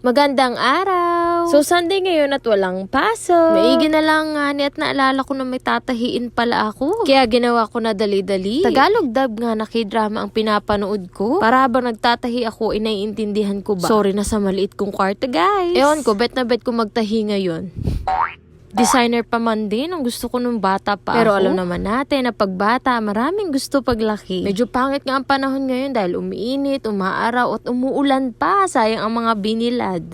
Magandang araw! So, Sunday ngayon at walang pasok. Maigi na lang nga at naalala ko na may tatahiin pala ako. Kaya ginawa ko na dali-dali. Tagalog dub nga na K-drama ang pinapanood ko. Para ba nagtatahi ako, inaiintindihan ko ba? Sorry na sa maliit kong kwarto, guys. Ewan ko, bet na bet ko magtahi ngayon. Designer pa man din ang gusto ko nung bata pa Pero ako. Alam naman natin na pagbata, maraming gusto paglaki. Medyo pangit nga ang panahon ngayon dahil umiinit, umaaraw at umuulan pa. Sayang ang mga binilad.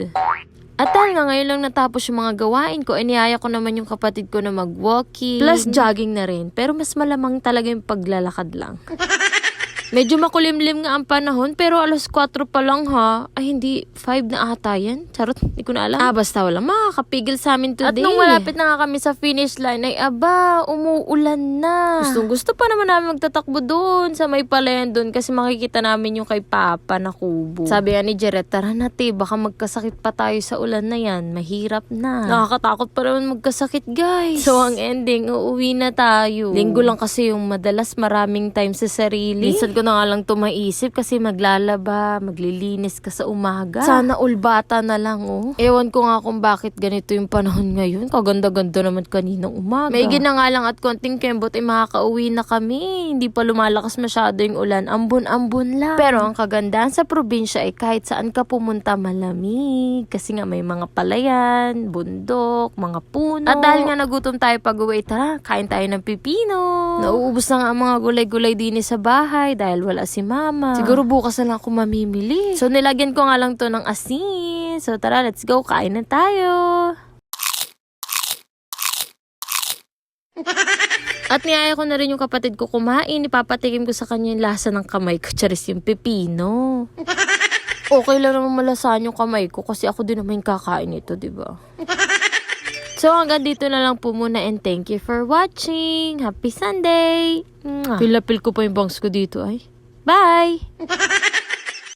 At dahil nga ngayon lang natapos yung mga gawain ko, iniyaya ko naman yung kapatid ko na mag-walking. Plus jogging na rin. Pero mas malamang talaga yung paglalakad lang. Medyo makulimlim nga ang panahon, pero alas 4 pa lang ha. Ay, hindi, 5 na ata yan. Charot, hindi ko na alam. Basta wala makakapigil sa amin today. At nung malapit na nga kami sa finish line, ay umuulan na. Gusto pa naman namin magtatakbo doon sa may palayan doon kasi makikita namin yung kay Papa na kubo. Sabi nga ni Jeret, tara na te, baka magkasakit pa tayo sa ulan na yan. Mahirap na. Nakakatakot pa naman magkasakit, guys. So, ang ending, uuwi na tayo. Linggo lang kasi yung madalas maraming time sa sarili. Minsan ko na nga lang tumaisip kasi maglalaba, maglilinis ka sa umaga. Sana all bata na lang, oh. Ewan ko nga kung bakit ganito yung panahon ngayon. Kaganda-ganda naman kaninang umaga. Maigi na nga lang at konting kembot ay makakauwi na kami. Hindi pa lumalakas masyado yung ulan. Ambon-ambon lang. Pero ang kagandahan sa probinsya ay kahit saan ka pumunta malamig. Kasi nga may mga palayan, bundok, mga puno. At dahil nga nagutom tayo pag-uwi, tara, kain tayo ng pipino. Nauubos na nga ang mga gulay-gulay din sa bahay dahil wala si Mama. Siguro bukas na lang ako mamimili. So, nilagyan ko nga lang to ng asin. So, tara, let's go. Kain na tayo. At niyaya ko na rin yung kapatid ko kumain. Ipapatikim ko sa kanya yung lasa ng kamay ko. Charis yung pipino. Okay lang naman malasahan yung kamay ko kasi ako din naman yung kakain ito, diba? So, hanggang dito na lang po muna and thank you for watching. Happy Sunday! Pila-pil ko pa yung bangs ko dito ay. Bye!